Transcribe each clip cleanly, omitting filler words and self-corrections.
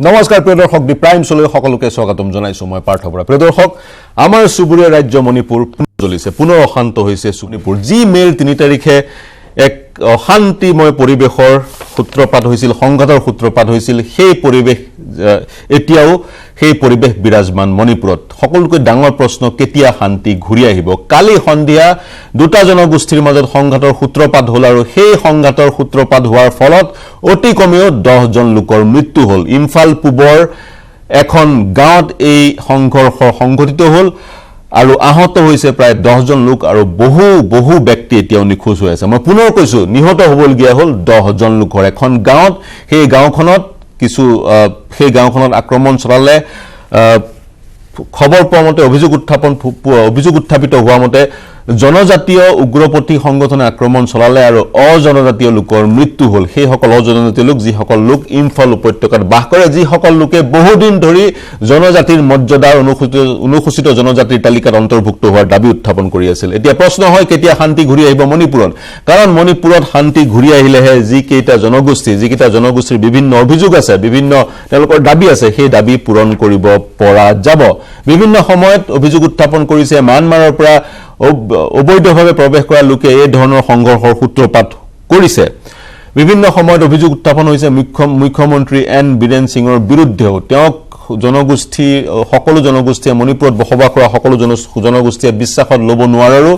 নমস্কাৰ প্ৰিয় দৰ্শক দি প্ৰাইম চলৈ সকলোকে স্বাগতম জনাইছো মই পাৰ্থ বৰা প্ৰিয় দৰ্শক আমাৰ সুবুৰীয়া ৰাজ্য মণিপুৰ চলিছে পুনৰ অশান্ত হৈছে মণিপুৰ যি মেৰ 3 তাৰিখে এক অশান্তিময় পৰিবেশৰ সূত্ৰপাত হৈছিল সংঘাতৰ সূত্ৰপাত হৈছিল সেই পৰিবেশ এতিয়াও সেই পৰিবেশ বিৰাজমান মণিপুৰত সকলোকৈ ডাঙৰ প্ৰশ্ন কেতিয়া শান্তি ঘূৰি আহিব কালি সন্ধিয়া দুটা জনগোষ্ঠীৰ মাজত সংঘাতৰ সূত্ৰপাত হ'ল আৰু সেই সংঘাতৰ সূত্ৰপাত হোৱাৰ ফলত অতি কমেও 10 জন লোকৰ মৃত্যু হ'ল ইমফাল পূবৰ এখন গাঁৱত এই সংঘৰ্ষ সংঘটিত হ'ল আৰু আহত হৈছে প্ৰায় 10 জন লোক আৰু বহু ব্যক্তি এতিয়াও নিখোজ হৈ আছে মই পুনৰ কৈছো নিহত হ'বলগীয়া হ'ল 10 জন লোকৰ এখন গাঁৱত সেই গাঁওখনত কিছু সেই গাঁওখনত আক্ৰমণ চলালে খবৰ পোৱা মতে অভিযোগ উত্থাপিত হোৱা মতে জনজাতীয় উগ্ৰপন্থী সংগঠনে আক্ৰমণ চলালে আৰু অজনজাতীয় লোকৰ মৃত্যু হ'ল সেই সকল অজনজাতীয় লোক যি সকল লোক ইমফাল উপত্যকাত বাস কৰে যি সকল লোকে বহুদিন ধৰি জনজাতিৰ মৰ্যাদাৰ অনুসূচিত জনজাতিৰ তালিকাত অন্তৰ্ভুক্ত হোৱাৰ দাবী উত্থাপন কৰি আছিল এতিয়া প্ৰশ্ন হয় কেতিয়া শান্তি ঘূৰি আহিব মণিপুৰত কাৰণ মণিপুৰত শান্তি ঘূৰি আহিলেহে যি কেইটা জনগোষ্ঠীৰ বিভিন্ন অভিযোগ আছে বিভিন্ন তেওঁলোকৰ দাবী আছে সেই দাবী পূৰণ কৰিব পৰা যাব বিভিন্ন সময়ত অভিযোগ উত্থাপন কৰিছে মানমাৰৰ পৰা অবৈধভাৱে প্ৰৱেশ কৰা লোকে এই ধৰণৰ সংঘৰ্ষৰ সূত্ৰপাত কৰিছে বিভিন্ন সময়ত অভিযোগ উত্থাপন হৈছে মুখ্যমন্ত্ৰী এন বীৰেন সিঙৰ বিৰুদ্ধেও তেওঁক সকলো জনগোষ্ঠীয়ে মণিপুৰত বসবাস কৰা সকলো জনগোষ্ঠীয়ে বিশ্বাসত ল'ব নোৱাৰাৰো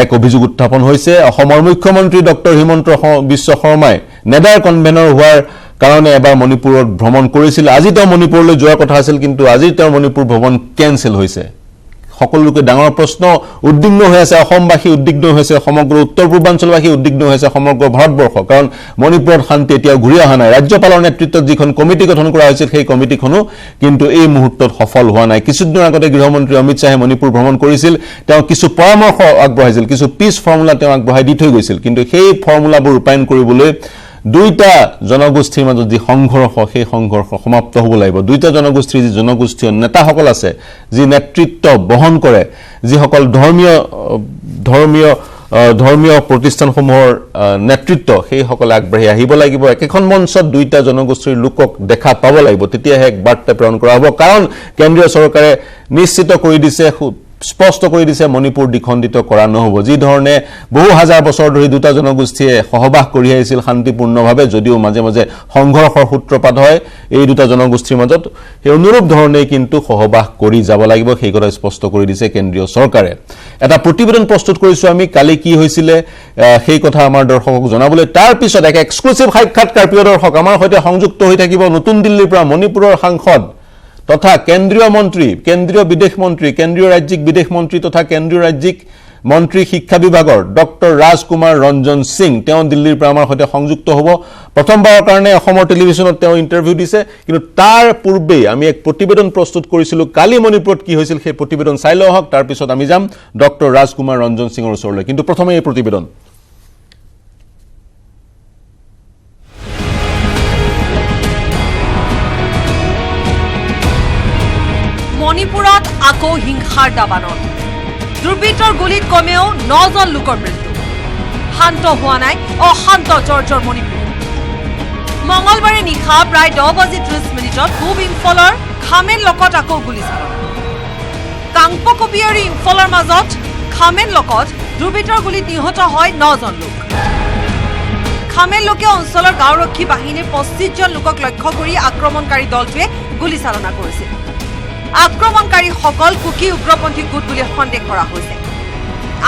এক অভিযোগ উত্থাপন হৈছে অসমৰ মুখ্যমন্ত্ৰী ডক্টৰ হিমন্ত বিশ্ব শৰ্মাই নেডাৰ কনভেনৰ হোৱাৰ কাৰণে এবাৰ মণিপুৰত ভ্ৰমণ কৰিছিল আজি তেওঁ মণিপুৰলৈ যোৱাৰ কথা আছিল কিন্তু আজি তেওঁৰ মণিপুৰ ভ্ৰমণ কেনসেল হৈছে সকলোকে ডাঙৰ প্ৰশ্ন উদ্বিগ্ন হৈ আছে অসমবাসী উদ্বিগ্ন হৈছে সমগ্ৰ উত্তৰ পূৰ্বাঞ্চলবাসী উদ্বিগ্ন হৈছে সমগ্ৰ ভাৰতবৰ্ষ কাৰণ মণিপুৰত শান্তি এতিয়া ঘূৰি অহা নাই ৰাজ্যপালৰ নেতৃত্বত যিখন কমিটি গঠন কৰা হৈছিল সেই কমিটিখনো কিন্তু এই মুহূৰ্তত সফল হোৱা নাই কিছুদিনৰ আগতে গৃহমন্ত্ৰী অমিত শাহে মণিপুৰ ভ্ৰমণ কৰিছিল তেওঁ কিছু পৰামৰ্শ আগবঢ়াইছিল কিছু পিছ ফৰ্মুলা তেওঁ আগবঢ়াই দি থৈ গৈছিল কিন্তু সেই ফৰ্মুলাবোৰ ৰূপায়ণ কৰিবলৈ দুইটা জনগোষ্ঠীৰ মাজত যি সংঘৰ্ষ সেই সংঘৰ্ষ সমাপ্ত হ'ব লাগিব দুইটা জনগোষ্ঠীৰ যি জনগোষ্ঠীয় নেতাসকল আছে যি নেতৃত্ব বহন কৰে যি সকল ধৰ্মীয় প্ৰতিষ্ঠানসমূহৰ নেতৃত্ব সেই সকল আগবাঢ়ি আহিব লাগিব একেখন মঞ্চত দুইটা জনগোষ্ঠীৰ লোকক দেখা পাব লাগিব তেতিয়াহে এক বাৰ্তা প্ৰেৰণ কৰা হ'ব কাৰণ কেন্দ্ৰীয় চৰকাৰে নিশ্চিত কৰি দিছে স্পষ্ট কৰি দিছে মণিপুৰ দ্বিখণ্ডিত কৰা নহব যি ধৰণে বহু হাজাৰ বছৰ ধৰি দুটা জনগোষ্ঠীয়ে সহবাস কৰি আহিছিল শান্তিপূৰ্ণভাৱে যদিও মাজে মাজে সংঘৰ্ষৰ সূত্ৰপাত হয় এই দুটা জনগোষ্ঠীৰ মাজত এই অনুৰূপ ধৰণে কিন্তু সহবাস কৰি যাব লাগিব সেই কথা স্পষ্ট কৰি দিছে কেন্দ্ৰীয় চৰকাৰে এটা প্ৰতিবেদন প্ৰস্তুত কৰিছো আমি কালি কি হৈছিল সেই কথা আমাৰ দৰ্শকক জনাবলৈ তাৰ পিছত এক এক্সক্লুসিভ সাক্ষাৎকাৰ প্ৰিয় দৰ্শক আমাৰ সৈতে সংযুক্ত হৈ থাকিব নতুন দিল্লীৰ পৰা মণিপুৰৰ সাংসদ তথা কেন্দ্ৰীয় মন্ত্ৰী কেন্দ্ৰীয় বিদেশ মন্ত্ৰী কেন্দ্ৰীয় ৰাজ্যিক বিদেশ মন্ত্ৰী তথা কেন্দ্ৰীয় ৰাজ্যিক মন্ত্ৰী শিক্ষা বিভাগৰ ডক্টৰ ৰাজকুমাৰ ৰঞ্জন সিং তেওঁ দিল্লীৰ পৰা আমাৰ সৈতে সংযুক্ত হ'ব প্ৰথমবাৰৰ কাৰণে অসমৰ টেলিভিছনত তেওঁ ইন্টাৰভিউ দিছে কিন্তু তাৰ পূৰ্বে আমি এক প্ৰতিবেদন প্ৰস্তুত কৰিছিলো কালি মণিপুৰত কি হৈছিল সেই প্ৰতিবেদন চাই লওক তাৰ পিছত আমি যাম ডক্টৰ ৰাজকুমাৰ ৰঞ্জন সিঙৰ ওচৰলৈ কিন্তু প্ৰথমে এই প্ৰতিবেদন মণিপুৰত আকৌ হিংসাৰ দাবানত দুৰ্বৃত্তৰ গুলীত কমেও 9 জন লোকৰ মৃত্যু শান্ত হোৱা নাই অশান্ত জৰ্জৰ মণিপুৰ মঙলবাৰে নিশা প্ৰায় 10:30 পূব ইম্ফলৰ খামেন লগত আকৌ গুলীচালনা কাংপকপি আৰু ইম্ফলৰ মাজত খামেন লগত দুৰ্বৃত্তৰ গুলীত নিহত হয় 9 জন লোক খামেন লোকে অঞ্চলৰ গাঁওৰক্ষী বাহিনীৰ 25 জন লোকক লক্ষ্য কৰি আক্ৰমণকাৰী দলটোৱে গুলীচালনা কৰিছিল আক্ৰমণকাৰীসকল কুকি উগ্ৰপন্থী গোট বুলি সন্দেহ কৰা হৈছে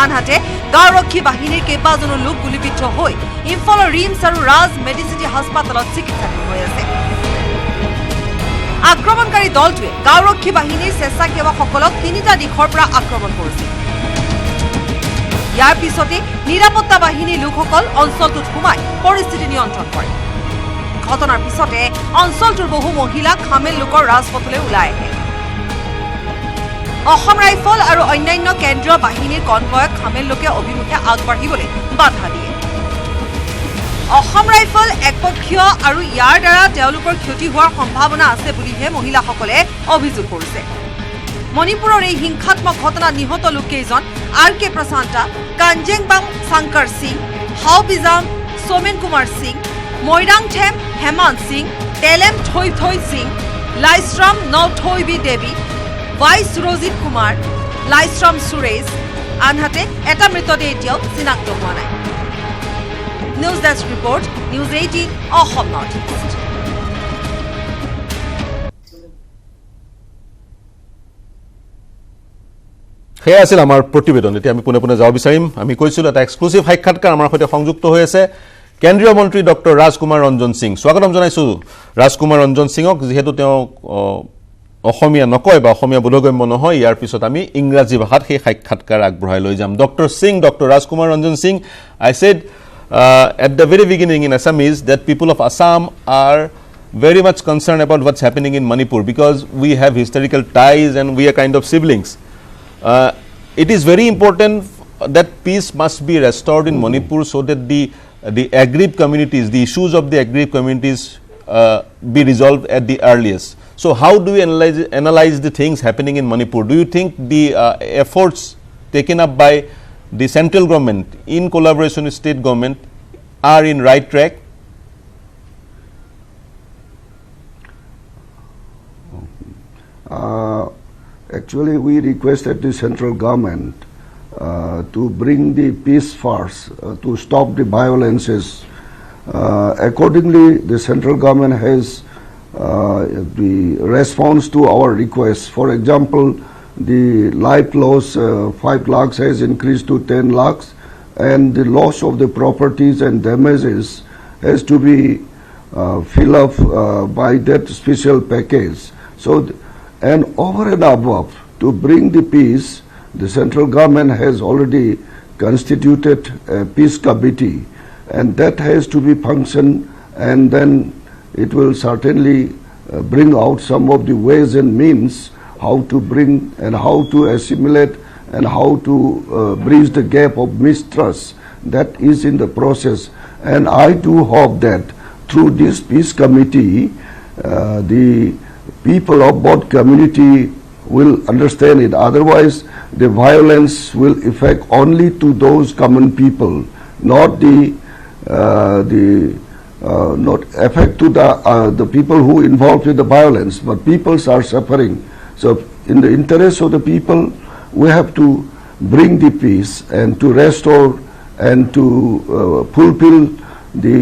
আনহাতে গাঁওৰক্ষী বাহিনীৰ কেইবাজনো লোক গুলীবিদ্ধ হৈ ইম্ফলৰ ৰিমছ আৰু ৰাজ মেডিচিটি হাস্পাতালত চিকিৎসাধীন হৈ আছে আক্ৰমণকাৰী দলটোৱে গাঁওৰক্ষী বাহিনীৰ স্বেচ্ছাসেৱকসকলক 3টা দিশৰ পৰা আক্ৰমণ কৰিছিল ইয়াৰ পিছতে নিৰাপত্তা বাহিনীৰ লোকসকল অঞ্চলটোত সোমাই পৰিস্থিতি নিয়ন্ত্ৰণ কৰে ঘটনাৰ পিছতে অঞ্চলটোৰ বহু মহিলা খামেল লোকৰ ৰাজপথলৈ ওলাই আহে অসম ৰাইফল আৰু অন্যান্য কেন্দ্ৰীয় বাহিনীৰ কনভয়ক খামেল লোকে অভিমুখে আগবাঢ়িবলৈ বাধা দিয়ে অসম ৰাইফল একপক্ষীয় আৰু ইয়াৰ দ্বাৰা তেওঁলোকৰ ক্ষতি হোৱাৰ সম্ভাৱনা আছে বুলিহে মহিলাসকলে অভিযোগ কৰিছে মণিপুৰৰ এই হিংসাত্মক ঘটনাত নিহত লোককেইজন আৰ কে প্ৰশান্তা কাঞ্জেংবাং শংকৰ সিং হাওবিজাম সোমেন কুমাৰ সিং মৈৰাংথেম হেমন্ত Singh Telem Thoi Thoi Singh, Laistram Nauthoibi Devi, Vice Rojit Kumar, Laistram Suresh, আনহাতে এটা মৃতদেহ এতিয়াও চিনাক্ত হোৱা নাই। নিউজ ডেস্ক ৰিপৰ্ট, নিউজ 18 অসম নৰ্থ ইষ্ট। সেয়া আছিল আমাৰ প্ৰতিবেদন। এতিয়া আমি পুনে পুনে যাব বিচাৰিম। আমি কৈছিলোঁ এটা এক্সক্লুচিভ সাক্ষাৎকাৰ আমাৰ সৈতে সংযুক্ত হৈ আছে কেন্দ্ৰীয় মন্ত্ৰী ডক্টৰ ৰাজকুমাৰ ৰঞ্জন সিং। স্বাগতম জনাইছোঁ ৰাজকুমাৰ ৰঞ্জন সিঙক। যিহেতু তেওঁ অসমীয়া নকয় বা অসমীয়া বোধগম্য নহয়, ইয়াৰ পিছত আমি ইংৰাজী ভাষাত সেই সাক্ষাৎকাৰ আগবঢ়াই লৈ যাম। Doctor Singh, doctor Rajkumar Ranjan Singh, I said at the very beginning in Assamese that people of Assam are very much concerned about what's happening in Manipur because we have historical ties and we are kind of siblings. It is very important that peace must be restored in Manipur so that the aggrieved communities, the issues of the aggrieved communities be resolved at the earliest. So how do we analyze the things happening in Manipur? Do you think the efforts taken up by the central government in collaboration with state government are in right track? Actually, we requested the central government to bring the peace first, to stop the violences. Accordingly, the central government has the response to our requests. For example, the life loss 5 lakhs has increased to 10 lakhs, and the loss of the properties and damages has to be filled up by that special package. So, and over and above, to bring the peace, the central government has already constituted a peace committee, and that has to be function, and then it will certainly bring out some of the ways and means how to bring and how to assimilate and how to bridge the gap of mistrust that is in the process. And I do hope that through this peace committee, the people of both community will understand it. Otherwise, the violence will affect only to those common people, not not affect to the people who involved with the violence, but peoples are suffering. So in the interest of the people, we have to bring the peace and to restore and to fulfill the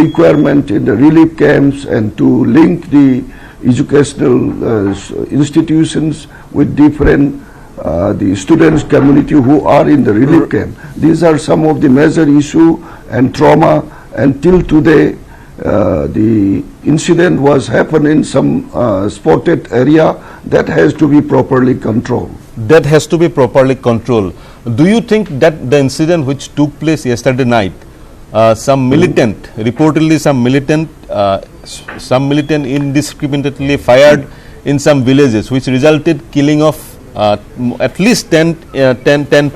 requirement in the relief camps and to link the educational institutions with different the students community who are in the relief camp. These are some of the major issue and trauma. Until today, the incident was happened in some spotted area that has to be properly controlled. That has to be properly controlled. Do you think that the incident which took place yesterday night, some militant, reportedly some militant indiscriminately fired in some villages, which resulted killing of at least 10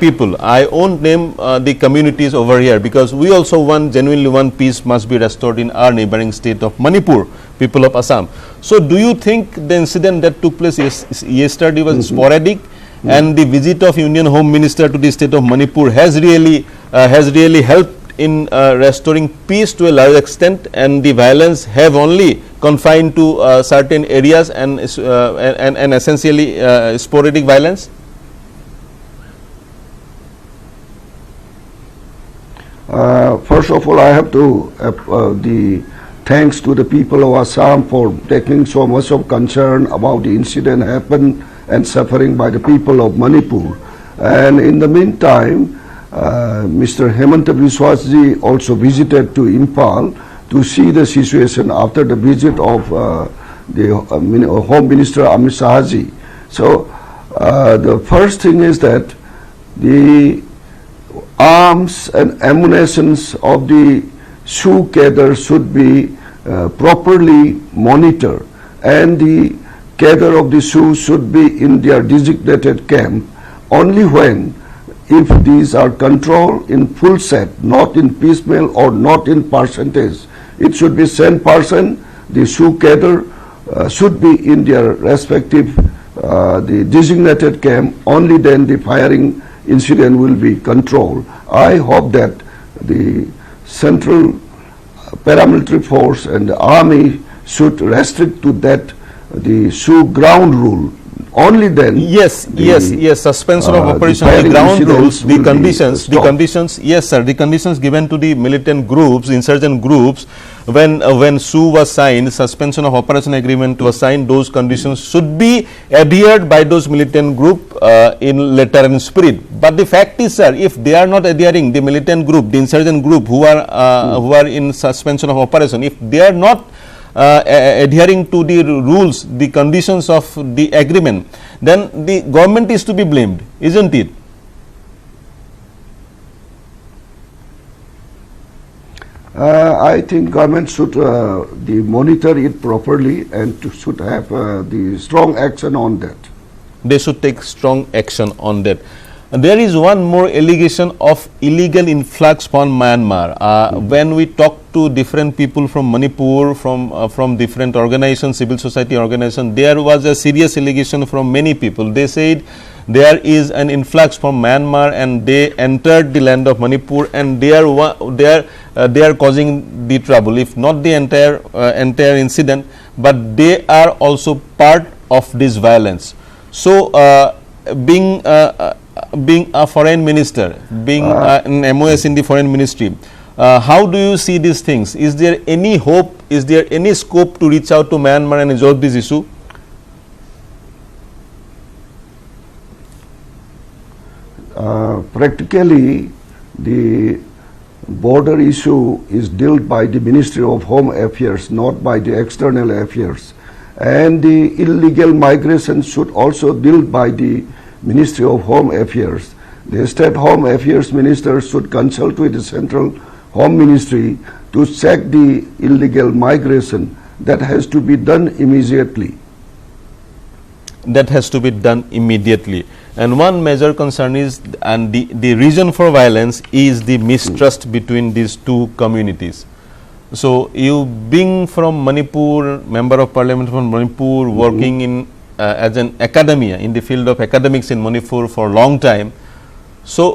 people. I won't name the communities over here because we also genuinely want peace must be restored in our neighboring state of Manipur, people of Assam. So do you think the incident that took place yesterday was sporadic and the visit of Union Home Minister to the state of Manipur has really helped in restoring peace to a large extent, and the violence have only confined to certain areas and essentially sporadic violence? First of all, I have to the thanks to the people of Assam for taking so much of concern about the incident happened and suffering by the people of Manipur. And in the meantime, Mr. Hemanta Biswasji also visited to Impal to see the situation after the visit of the Home Minister Amit Shahji. So the first thing is that the arms and ammunitions of the Sioux cadre should be properly monitored, and the cadre of the Sioux should be in their designated camp only when, if these are controlled in full set, not in piecemeal or not in percentage, it should be 10%. The Sioux cadre should be in their respective the designated camp. Only then the firing incident will be controlled. I hope that the central paramilitary force and the army should restrict to that the Sioux ground rule. Only then. Yes, suspension of operation, the ground rules, the conditions, yes sir, the conditions given to the militant groups, insurgent groups, when Sioux was signed, suspension of operation agreement was signed, those conditions should be adhered by those militant group in letter and spirit. But the fact is, sir, if they are not adhering, the militant group, the insurgent group who are in suspension of operation, if they are not adhering to the rules, the conditions of the agreement, then the government is to be blamed, isn't it? I think government should monitor it properly and should have the strong action on that. They should take strong action on that. There is one more allegation of illegal influx from Myanmar. When we talk to different people from Manipur, from different organizations, civil society organizations, there was a serious allegation from many people. They said there is an influx from Myanmar and they entered the land of Manipur and they are causing the trouble. If not the entire incident, but they are also part of this violence. So, being a foreign minister, being an MOS in the foreign ministry, how do you see these things? Is there any hope, is there any scope to reach out to Myanmar and resolve this issue? Practically, the border issue is dealt by the Ministry of Home Affairs, not by the External Affairs. And the illegal migration should also dealt by the Ministry of Home Affairs. The State Home Affairs Minister should consult with the Central Home Ministry to check the illegal migration. That has to be done immediately. That has to be done immediately. And one major concern is, and the reason for violence is the mistrust between these two communities. So, you being from Manipur, member of parliament from Manipur, working in as an academia in the field of academics in Manipur for a long time. So,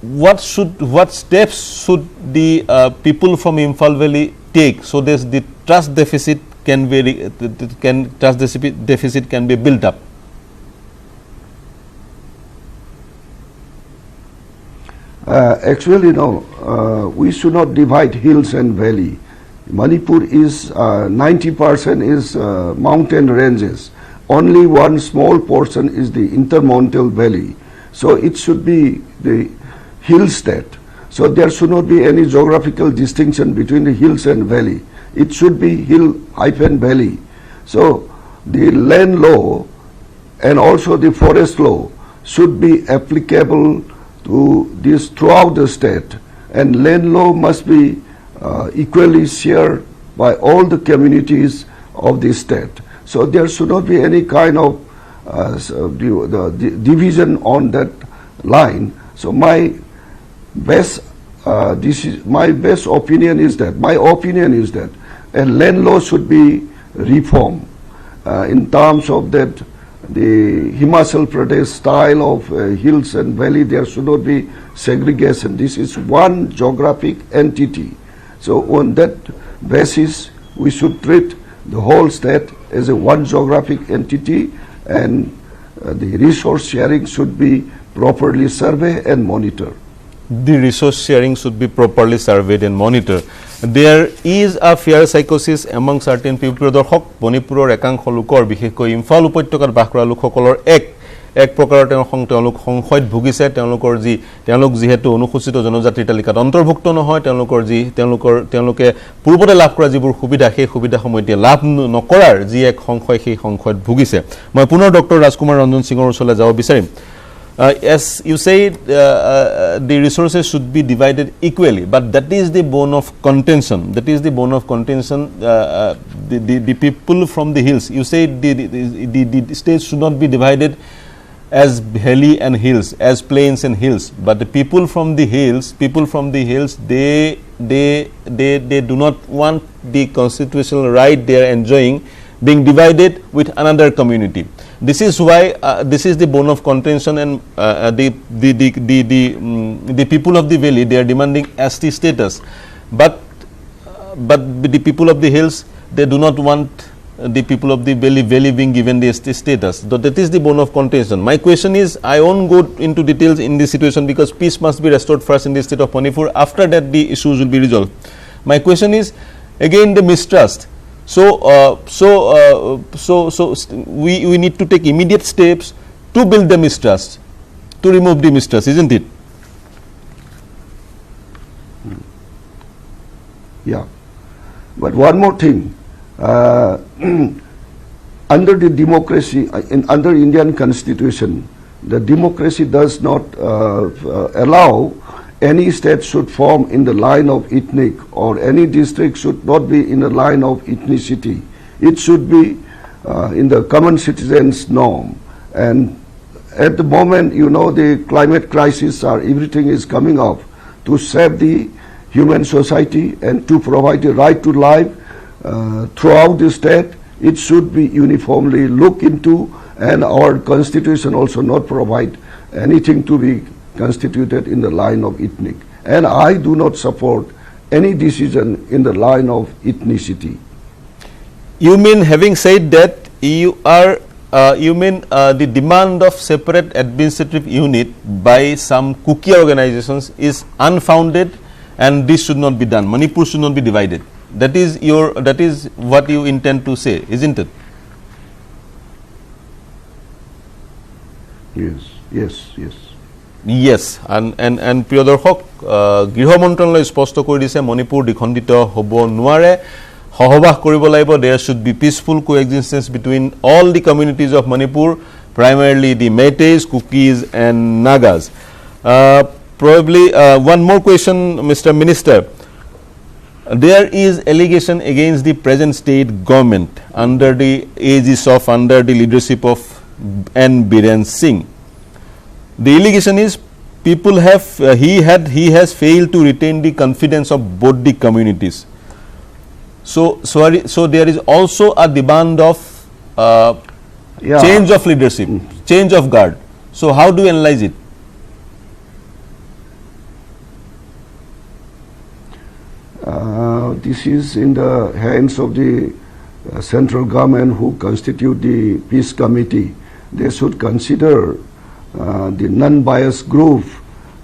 what steps should the people from Imphal Valley take so that the trust deficit can be built up? Actually, no, we should not divide hills and valley. Manipur is 90% is mountain ranges. Only one small portion is the intermountain valley. So it should be the hill state. So there should not be any geographical distinction between the hills and valley. It should be hill-valley. So the land law and also the forest law should be applicable to this throughout the state, and land law must be equally shared by all the communities of the state. So there should not be any kind of division on that line. So my best opinion is that a land law should be reformed in terms of that the Himachal Pradesh style of hills and valley. There should not be segregation. This is one geographic entity. So on that basis, we should treat the whole state as a one geographic entity, and the resource sharing should be properly surveyed and monitored. The resource sharing should be properly surveyed and monitored. There is a fear psychosis among certain people. Dorhok Manipuror ekansh lokor bishekoi Imphal upotyokar baস কৰা লোকসকলৰ এক প্ৰকাৰৰ তেওঁলোক সংশয়ত ভুগিছে। তেওঁলোক যিহেতু অনুসূচিত জনজাতিৰ তালিকাত অন্তৰ্ভুক্ত নহয়, তেওঁলোকে পূৰ্বতে লাভ কৰা যিবোৰ সুবিধা, সেই সুবিধাসমূহ এতিয়া লাভ নকৰাৰ যি এক সংশয়, সেই সংশয়ত ভুগিছে। মই পুনৰ ডক্টৰ ৰাজকুমাৰ ৰঞ্জন সিঙৰ ওচৰলৈ যাব বিচাৰিম। As you said, the resources should be divided equally, but that is the bone of contention. The people from the hills, you said the states should not be divided as valley and hills, as plains and hills, but the people from the hills, they do not want the constitutional right they are enjoying being divided with another community. This is why this is the bone of contention, and the people of the valley, they are demanding ST status, but the people of the hills, they do not want the people of the valley being given the status. That is the bone of contention. My question is, I won't go into details in this situation because peace must be restored first in the state of Manipur. After that, the issues will be resolved. My question is, again, the mistrust. We need to take immediate steps to build the mistrust, to remove the mistrust, isn't it? Yeah. But one more thing. Under the democracy, under Indian constitution, the democracy does not allow any state should form in the line of ethnic, or any district should not be in the line of ethnicity. It should be in the common citizens' norm. And at the moment, you know, the climate crisis or everything is coming up to save the human society and to provide the right to life throughout the state. It should be uniformly looked into, and our constitution also not provide anything to be constituted in the line of ethnic. And I do not support any decision in the line of ethnicity. You mean, having said that, you mean the demand of separate administrative unit by some cookie organizations is unfounded, and this should not be done. Manipur should not be divided. That is what you intend to say, isn't it? Yes, and প্ৰিয় দৰ্শক গৃহ মন্ত্ৰালয়ে স্পষ্ট কৰি দিছে মণিপুৰ দ্বিখণ্ডিত হ'ব নোৱাৰে, সহবাস কৰিব লাগিব. There should be peaceful coexistence between all the communities of Manipur, primarily the Meiteis, Kukis and Nagas. Probably one more question, Mr. Minister. There is allegation against the present state government under the aegis of, under the leadership of N. Biren Singh. The allegation is people have he has failed to retain the confidence of both the communities. So there is also a demand of change of leadership, change of guard. So how do you analyze it? This is in the hands of the central government who constitute the peace committee. They should consider the non-biased group,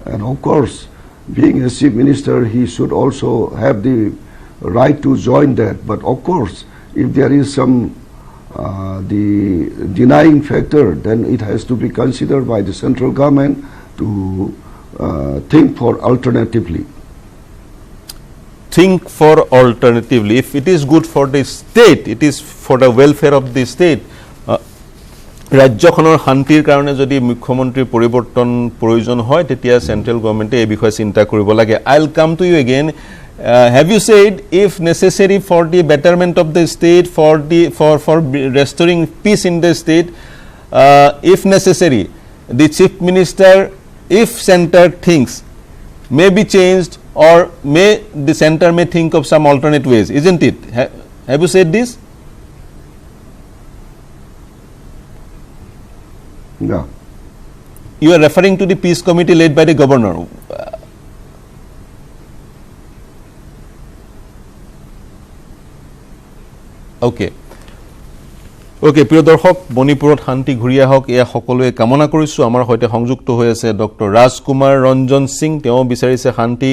and of course, being a chief minister, he should also have the right to join that. But of course, if there is some the denying factor, then it has to be considered by the central government to think for alternatively. Think for alternatively. If it is good for the state, it is for the welfare of the state. ৰাজ্যখনৰ শান্তিৰ কাৰণে যদি মুখ্যমন্ত্ৰীৰ পৰিৱৰ্তন প্ৰয়োজন হয় তেতিয়া central গভৰ্নমেন্টে এই বিষয়ে চিন্তা কৰিব লাগে. I'll come to you again. Have you said if necessary for the betterment of the state, for restoring peace in the state, if necessary, the chief minister, if center thinks, may be changed, or the center may think of some alternate ways, isn't it? Have you said this? Yeah. You are referring to the peace committee led by the governor. Okay. প্ৰিয় দৰ্শক, মণিপুৰত শান্তি ঘূৰি আহক এয়া সকলোৱে কামনা কৰিছোঁ. আমাৰ সৈতে সংযুক্ত হৈ আছে ডক্টৰ ৰাজকুমাৰ ৰঞ্জন সিং, তেওঁ বিচাৰিছে শান্তি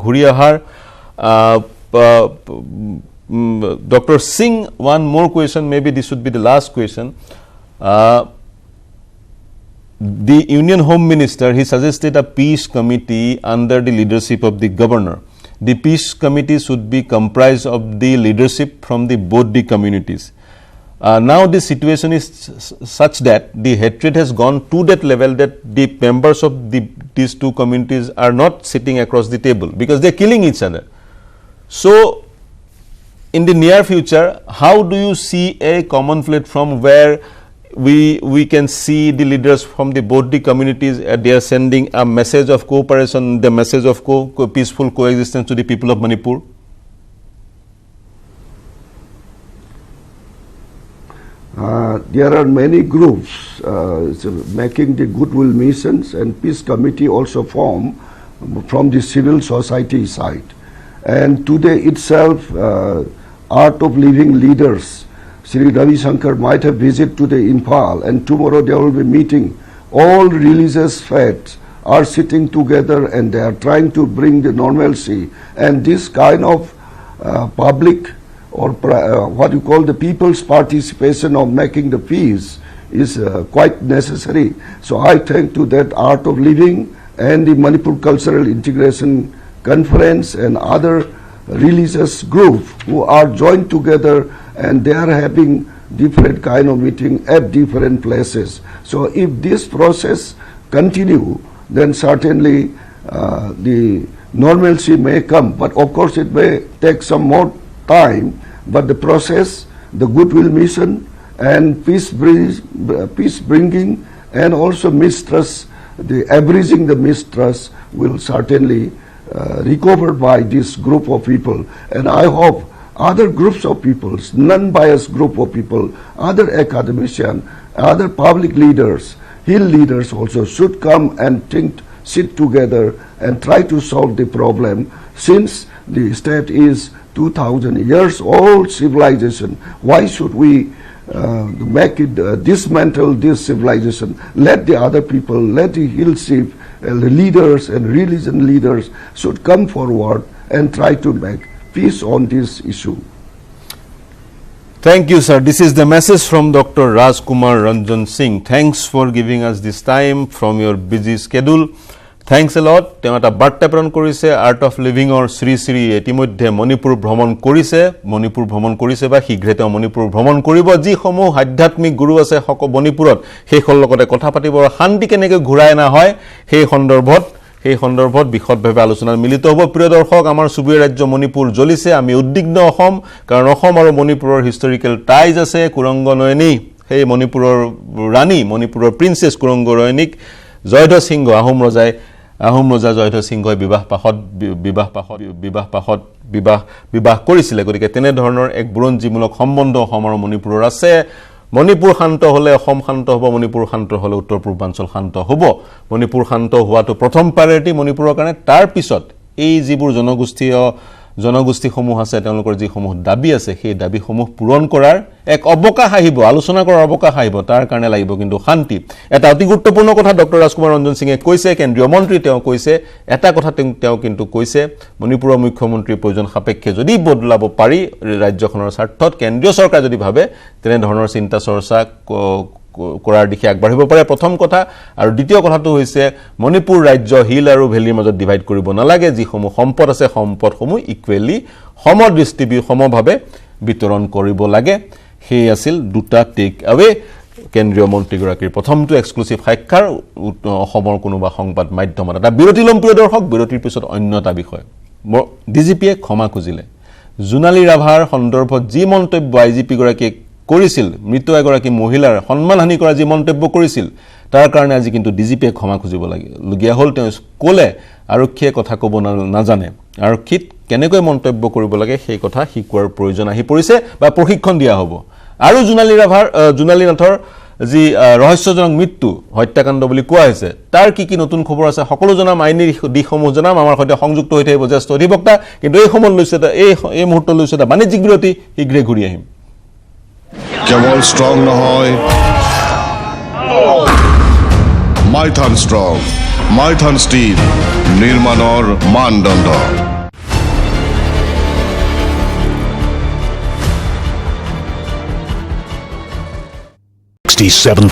ঘূৰি অহাৰ. Dr. Singh, one more question, maybe this would be the last question. The Union Home Minister, he suggested a peace committee under the leadership of the governor. The peace committee should be comprised of the leadership from the both the communities. Now the situation is such that the hatred has gone to that level that the members of these two communities are not sitting across the table because they are killing each other. So in the near future, how do you see a common platform where we can see the leaders from both the communities, they are sending a message of cooperation, the message of peaceful coexistence to the people of Manipur? There are many groups making the goodwill missions, and peace committee also formed from the civil society side. And today itself, art of living leaders. Sri Ravi Shankar might have visited to the Imphal, and tomorrow they will be meeting. All religious faiths are sitting together and they are trying to bring the normalcy. And this kind of public or what you call the people's participation of making the peace is quite necessary. So I thank to that Art of Living and the Manipur Cultural Integration Conference and other religious groups who are joined together, and they are having different kind of meeting at different places. So if this process continue, then certainly the normalcy may come. But of course it may take some more time, but the process, the goodwill mission and peace bringing and also mistrust, the averaging the mistrust will certainly recover by this group of people. And I hope other groups of people, non-biased group of people, other academicians, other public leaders, hill leaders also should come and sit together and try to solve the problem, since the state is 2,000 years old civilization. Why should we make it dismantle this civilization? Let the other people, let the hill chief leaders and religion leaders should come forward and try to make peace on this issue. Thank you, sir. This is the message from Dr. Rajkumar Ranjan Singh. Thanks for giving us this time from your busy schedule. Thanks a lot. তেওঁ এটা বাৰ্তা প্ৰেৰণ কৰিছে art of লিভিঙৰ Shri Shri ইতিমধ্যে মণিপুৰ ভ্ৰমণ কৰিছে বা শীঘ্ৰে তেওঁ মণিপুৰ ভ্ৰমণ কৰিব। যিসমূহ আধ্যাত্মিক গুৰু আছে মণিপুৰত সেইসকলৰ লগতে কথা পাতিব, শান্তি কেনেকৈ ঘূৰাই অনা হয় সেই সন্দৰ্ভত বিশদভাৱে আলোচনাত মিলিত হ'ব। প্ৰিয় দৰ্শক, আমাৰ চুবুৰীয়া ৰাজ্য মণিপুৰ জ্বলিছে। আমি উদ্বিগ্ন অসম, কাৰণ অসম আৰু মণিপুৰৰ হিষ্টৰিকেল টাইজ আছে। কুৰংগ নয়নী, সেই মণিপুৰৰ ৰাণী, মণিপুৰৰ প্ৰিন্সেছ কুৰংগ নয়নীক জয়ধ্বজ সিংহ, আহোম ৰজা জয়ধ্বজ সিংহই বিবাহ কৰিছিলে। গতিকে তেনেধৰণৰ এক বুৰঞ্জীমূলক সম্বন্ধ অসম আৰু মণিপুৰৰ আছে। মণিপুৰ শান্ত হলে অসম শান্ত হ'ব, মণিপুৰ শান্ত হলে উত্তৰ পূৰ্বাঞ্চল শান্ত হ'ব। মণিপুৰ শান্ত হোৱাটো প্ৰথম প্ৰায়ৰিটি মণিপুৰৰ কাৰণে। তাৰ পিছত এই যিবোৰ জনগোষ্ঠীসমূহ আছে, তেওঁলোকৰ যিসমূহ দাবী আছে, সেই দাবীসমূহ পূৰণ কৰাৰ এক অৱকাশ আহিব, আলোচনা কৰাৰ অৱকাশ আহিব। তাৰ কাৰণে লাগিব কিন্তু শান্তি। এটা অতি গুৰুত্বপূৰ্ণ কথা ডক্টৰ ৰাজকুমাৰ ৰঞ্জন সিঙে কৈছে, কেন্দ্ৰীয় মন্ত্ৰী তেওঁ কৈছে, এটা কথা তেওঁ কিন্তু কৈছে, মণিপুৰৰ মুখ্যমন্ত্ৰীৰ প্ৰয়োজন সাপেক্ষে যদি বদলাব পাৰি ৰাজ্যখনৰ স্বাৰ্থত, কেন্দ্ৰীয় চৰকাৰ যদি ভাবে, তেনেধৰণৰ চিন্তা চৰ্চা কৰাৰ দিশে আগবাঢ়িব পাৰে, প্ৰথম কথা। আৰু দ্বিতীয় কথাটো হৈছে মণিপুৰ ৰাজ্য হিল আৰু ভেলীৰ মাজত ডিভাইড কৰিব নালাগে। যিসমূহ সম্পদ আছে, সম্পদসমূহ ইকুৱেলি সমভাৱে বিতৰণ কৰিব লাগে। সেই আছিল দুটা টেক আৱে কেন্দ্ৰীয় মন্ত্ৰীগৰাকীৰ প্ৰথমটো এক্সক্লুচিভ সাক্ষাৎকাৰ অসমৰ কোনোবা সংবাদ মাধ্যমত। এটা বিৰতি ল'ম প্ৰিয় দৰ্শক, বিৰতিৰ পিছত অন্য এটা বিষয়। ডিজিপিয়ে ক্ষমা খুজিলে। জোনালী ৰাভাৰ সন্দৰ্ভত যি মন্তব্য আইজিপিগৰাকীয়ে কৰিছিল, মৃত এগৰাকী মহিলাৰ সন্মানহানি কৰা যি মন্তব্য কৰিছিল, তাৰ কাৰণে আজি কিন্তু ডিজিপিয়ে ক্ষমা খুজিবলগীয়া হ'ল। তেওঁ ক'লে আৰক্ষীয়ে কথা ক'ব নাজানে, আৰক্ষীত কেনেকৈ মন্তব্য কৰিব লাগে সেই কথা শিকোৱাৰ প্ৰয়োজন আহি পৰিছে বা প্ৰশিক্ষণ দিয়া হ'ব। আৰু জোনালী নাথৰ যি ৰহস্যজনক মৃত্যু হত্যাকাণ্ড বুলি কোৱা হৈছে, তাৰ কি নতুন খবৰ আছে সকলো জনাম, আইনী দিশসমূহ জনাম। আমাৰ সৈতে সংযুক্ত হৈ থাকিব জ্যেষ্ঠ অধিবক্তা। কিন্তু এই সময়ত লৈছে এই মুহূৰ্তত লৈছে এটা বাণিজ্যিক বিৰতি, শীঘ্ৰে ঘূৰি আহিম। কেৱল ষ্ট্ৰং নহয়, মাইথান ষ্ট্ৰং, মাইথান ষ্টীল, নিৰ্মাণৰ মানদণ্ড। 67